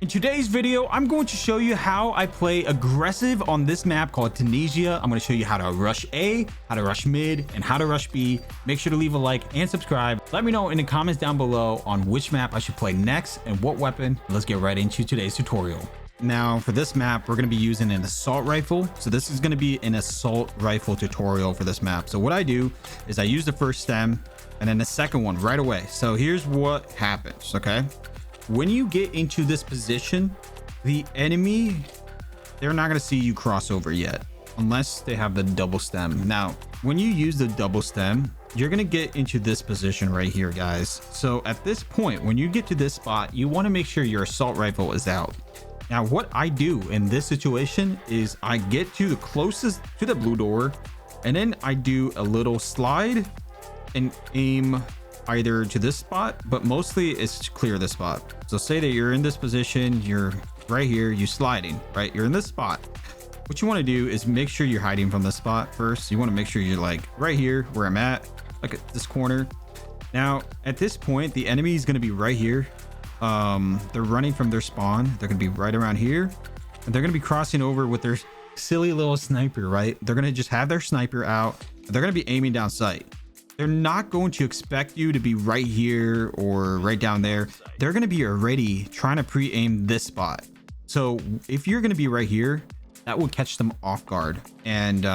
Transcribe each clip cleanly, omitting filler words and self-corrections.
In today's video, I'm going to show you how I play aggressive on this map called Tunisia. I'm going to show you how to rush A, how to rush mid, and how to rush B. Make sure to leave a like and subscribe. Let me know in the comments down below on which map I should play next and what weapon. Let's get right into today's tutorial. Now for this map, we're going to be using an assault rifle. So this is going to be an assault rifle tutorial for this map. So what I do is I use the first stem and then the second one right away. So here's what happens, okay? When you get into this position, the enemy, they're not going to see you cross over yet unless they have the double stem. Now, when you use the double stem, you're going to get into this position right here, guys. So at this point, when you get to this spot, you want to make sure your assault rifle is out. Now, what I do in this situation is I get to the closest to the blue door, and then I do a little slide and aim either to this spot, but mostly it's to clear this spot. So say that you're in this position, you're right here, you're sliding, right? You're in this spot. What you want to do is make sure you're hiding from the spot first. You want to make sure you're like right here where I'm at, like at this corner. Now, at this point, the enemy is going to be right here. They're running from their spawn. They're going to be right around here, and they're going to be crossing over with their silly little sniper, right? They're going to just have their sniper out. They're going to be aiming down sight. They're not going to expect you to be right here or right down there. They're going to be already trying to pre-aim this spot. So if you're going to be right here, that will catch them off guard. And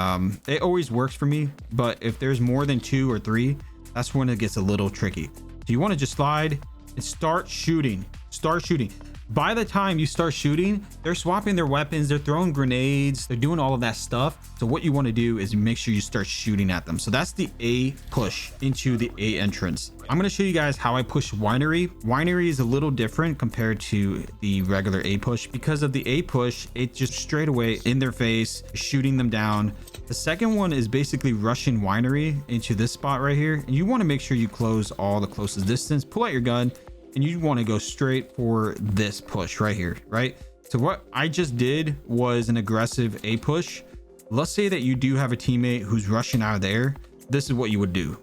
it always works for me. But if there's more than 2 or 3, that's when it gets a little tricky. So you want to just slide and start shooting. Start shooting. By the time you start shooting, they're swapping their weapons, they're throwing grenades, they're doing all of that stuff. So what you want to do is make sure you start shooting at them. So that's the A push into the A entrance. I'm going to show you guys how I push winery. Winery is a little different compared to the regular A push. Because of the A push, it's just straight away in their face, shooting them down. The second one is basically rushing winery into this spot right here. And you want to make sure you close all the closest distance, pull out your gun, and you want to go straight for this push right here, right? So what I just did was an aggressive A push. Let's say that you do have a teammate who's rushing out of there. This is what you would do.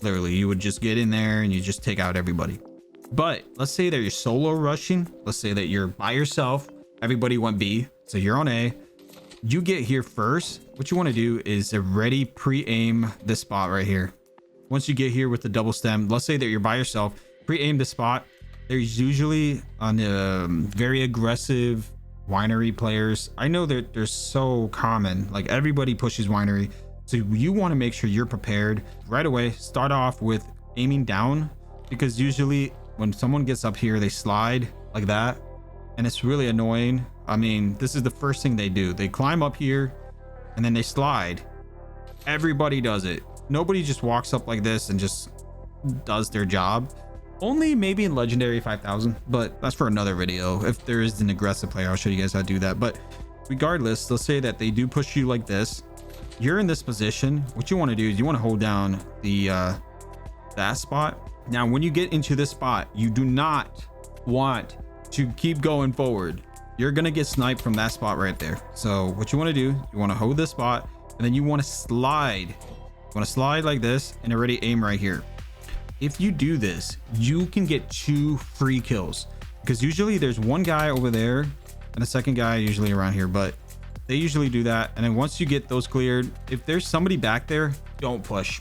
Literally, you would just get in there and you just take out everybody. But let's say that you're solo rushing. Let's say that you're by yourself. Everybody went B, so you're on A. You get here first. What you want to do is already pre-aim this spot right here. Once you get here with the double stem, let's say that you're by yourself, pre-aim the spot. There's usually on very aggressive winery players. I know that they're so common, like everybody pushes winery. So you want to make sure you're prepared right away. Start off with aiming down, because usually when someone gets up here, they slide like that. And it's really annoying. I mean, this is the first thing they do. They climb up here and then they slide. Everybody does it. Nobody just walks up like this and just does their job. Only maybe in legendary 5000, but that's for another video. If there is an aggressive player, I'll show you guys how to do that. But regardless, let's say that they do push you like this. You're in this position. What you want to do is you want to hold down the that spot. Now when you get into this spot, you do not want to keep going forward. You're gonna get sniped from that spot right there. So what you want to do, you want to hold this spot, and then you want to slide. You want to slide like this and already aim right here. If you do this, you can get 2 free kills, because usually there's one guy over there and a second guy usually around here, but they usually do that. And then once you get those cleared, if there's somebody back there, don't push.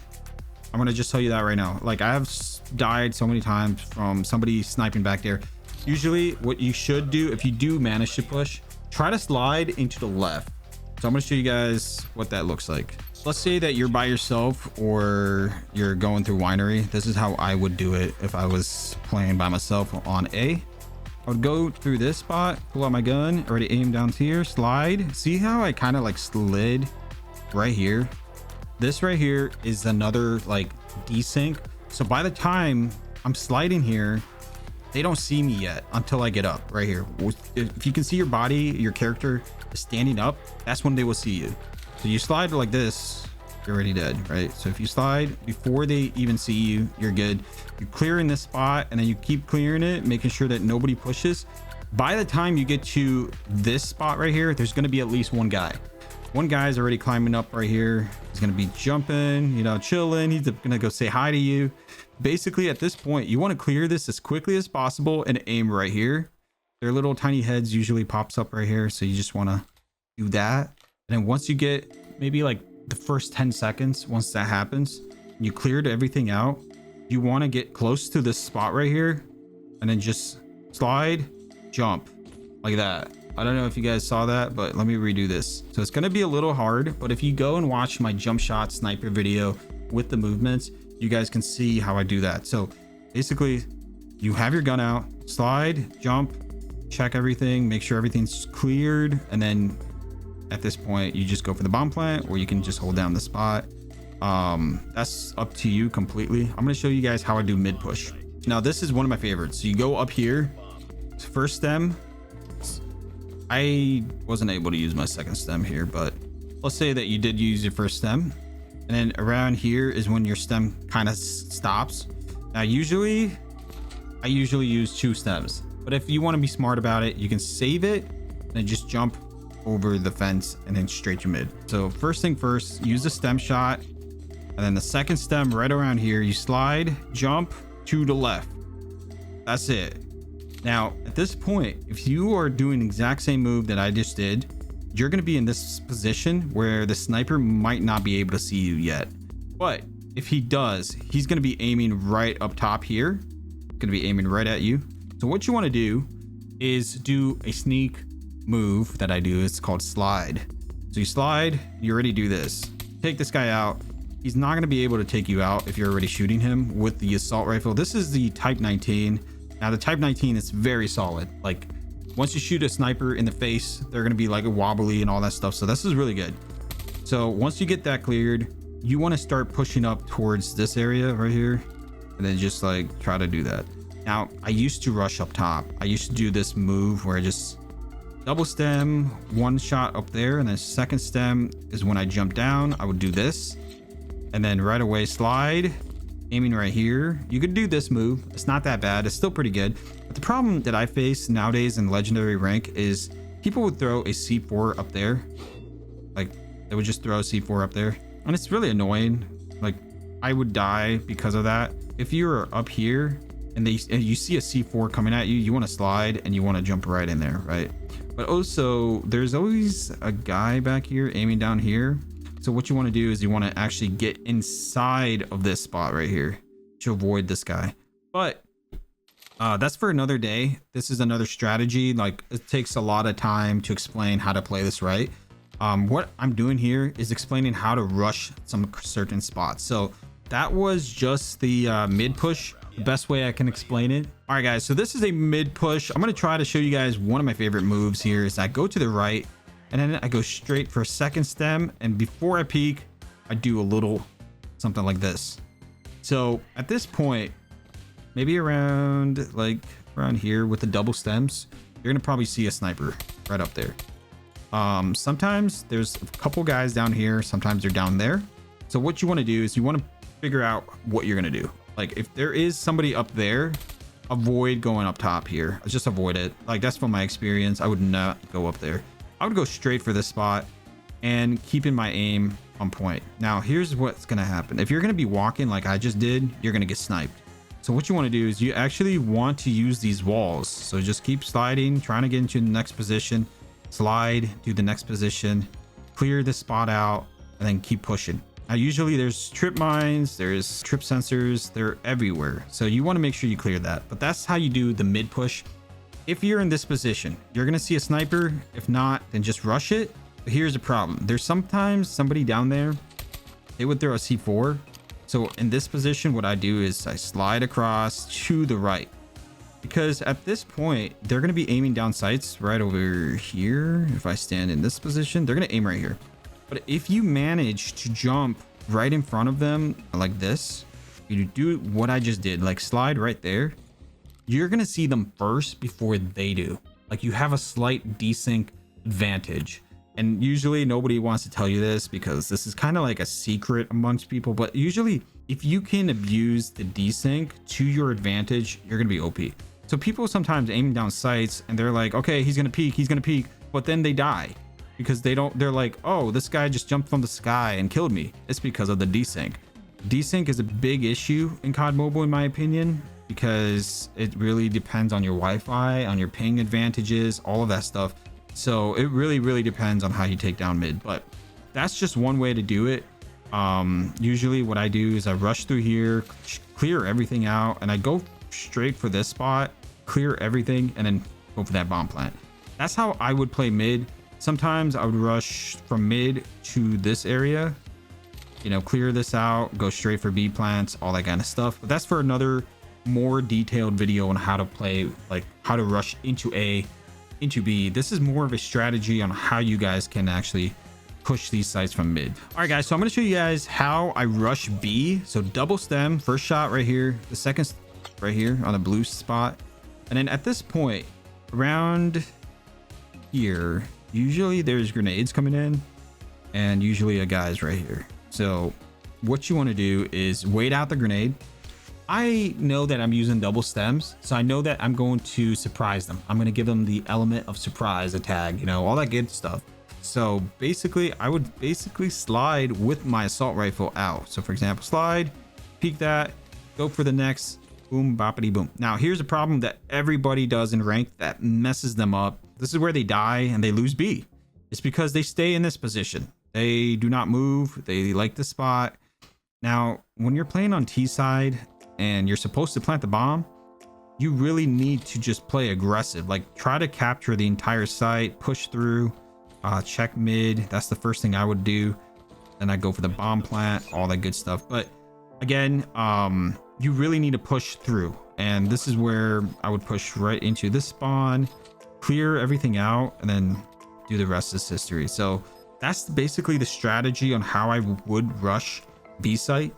I'm going to just tell you that right now. Like, I have died so many times from somebody sniping back there. Usually what you should do, if you do manage to push, try to slide into the left. So I'm going to show you guys what that looks like. Let's say that you're by yourself or you're going through winery. This is how I would do it if I was playing by myself on A. I would go through this spot, pull out my gun, already aim down here, slide. See how I kind of like slid right here? This right here is another like desync. So by the time I'm sliding here, they don't see me yet until I get up right here. If you can see your body, your character is standing up, that's when they will see you. So you slide like this, you're already dead, right? So if you slide before they even see you, you're good. You're clearing this spot and then you keep clearing it, making sure that nobody pushes. By the time you get to this spot right here, there's going to be at least one guy. One guy's already climbing up right here. He's going to be jumping, you know, chilling. He's going to go say hi to you. Basically, at this point, you want to clear this as quickly as possible and aim right here. Their little tiny heads usually pops up right here. So you just want to do that. And then once you get maybe like the first 10 seconds, once that happens, you cleared everything out, you want to get close to this spot right here and then just slide, jump like that. I don't know if you guys saw that, but let me redo this. So it's going to be a little hard, but if you go and watch my jump shot sniper video with the movements, you guys can see how I do that. So basically you have your gun out, slide, jump, check everything, make sure everything's cleared. And then at this point, you just go for the bomb plant, or you can just hold down the spot. That's up to you completely. I'm going to show you guys how I do mid push. Now, this is one of my favorites. So you go up here, first stem. I wasn't able to use my second stem here, but let's say that you did use your first stem. And then around here is when your stem kind of stops. Now, I usually use 2 stems, but if you want to be smart about it, you can save it and then just jump over the fence and then straight to mid. So first thing first, use the stem shot, and then the second stem right around here, you slide, jump to the left. That's it. Now, at this point, if you are doing the exact same move that I just did, you're going to be in this position where the sniper might not be able to see you yet. But if he does, he's going to be aiming right up top here. Going to be aiming right at you. So what you want to do is do a sneak move that I do. It's called slide. So you slide, you already do this. Take this guy out. He's not going to be able to take you out if you're already shooting him with the assault rifle. This is the Type 19. Now the Type 19 is very solid. Like once you shoot a sniper in the face, they're going to be like wobbly and all that stuff. So this is really good. So once you get that cleared, you want to start pushing up towards this area right here, and then just like try to do that. Now I used to rush up top. I used to do this move where I just double stem, one shot up there, and then second stem is when I jump down. I would do this, and then right away slide, aiming right here. You could do this move. It's not that bad. It's still pretty good. But the problem that I face nowadays in legendary rank is people would throw a C4 up there. Like they would just throw a C4 up there, and it's really annoying. Like I would die because of that. If you're up here and you see a C4 coming at you, you want to slide and you want to jump right in there, right? But also there's always a guy back here aiming down here. So what you want to do is you want to actually get inside of this spot right here to avoid this guy. But that's for another day. This is another strategy. Like it takes a lot of time to explain how to play this right. What I'm doing here is explaining how to rush some certain spots. So that was just the mid push, the best way I can explain it. All right, guys, so this is a mid push. I'm going to try to show you guys one of my favorite moves here is I go to the right and then I go straight for a second stem. And before I peek, I do a little something like this. So at this point, maybe around here with the double stems, you're going to probably see a sniper right up there. Sometimes there's a couple guys down here. Sometimes they're down there. So what you want to do is you want to figure out what you're going to do. Like if there is somebody up there, avoid going up top here. Just avoid it. Like that's from my experience. I would not go up there. I would go straight for this spot and keeping my aim on point. Now here's what's going to happen. If you're going to be walking like I just did, you're going to get sniped. So what you want to do is you actually want to use these walls. So just keep sliding, trying to get into the next position, slide, do the next position, clear this spot out, and then keep pushing. Now, usually there's trip mines, there's trip sensors, they're everywhere. So you want to make sure you clear that. But that's how you do the mid push. If you're in this position, you're going to see a sniper. If not, then just rush it. But here's the problem. There's sometimes somebody down there, they would throw a C4. So in this position, what I do is I slide across to the right. Because at this point, they're going to be aiming down sights right over here. If I stand in this position, they're going to aim right here. But if you manage to jump right in front of them like this, you do what I just did, like slide right there, you're going to see them first before they do. Like you have a slight desync advantage. And usually nobody wants to tell you this because this is kind of like a secret amongst people. But usually if you can abuse the desync to your advantage, you're going to be OP. So people sometimes aim down sights and they're like, okay, he's going to peek, but then they die. Because they're like, oh, this guy just jumped from the sky and killed me. It's because of the desync. Desync is a big issue in COD Mobile, in my opinion. because it really depends on your Wi-Fi, on your ping advantages, all of that stuff. So it really depends on how you take down mid, but that's just one way to do it. Usually what I do is I rush through here, clear everything out, and I go straight for this spot, clear everything, and then go for that bomb plant. That's how I would play mid. Sometimes I would rush from mid to this area, you know, clear this out, go straight for B plants, all that kind of stuff. But that's for another more detailed video on how to play, like how to rush into A, into B. This is more of a strategy on how you guys can actually push these sites from mid. All right, guys, so I'm going to show you guys how I rush B. So double stem, first shot right here, the second right here on the blue spot. And then at this point around here, usually there's grenades coming in and usually a guy's right here. So what you want to do is wait out the grenade. I know that I'm using double stems, so I know that I'm going to surprise them. I'm going to give them the element of surprise, a tag, you know, all that good stuff. So basically I would slide with my assault rifle out. So for example, slide, peek that, go for the next, boom, boppity boom. Now here's a problem that everybody does in ranked that messes them up. This is where they die and they lose B. It's because they stay in this position. They do not move. They like the spot. Now, when you're playing on T side and you're supposed to plant the bomb, you really need to just play aggressive. Like try to capture the entire site, push through, check mid. That's the first thing I would do. Then I go for the bomb plant, all that good stuff. But again, you really need to push through. And this is where I would push right into this spawn, clear everything out, and then do the rest is history. So that's basically the strategy on how I would rush B site.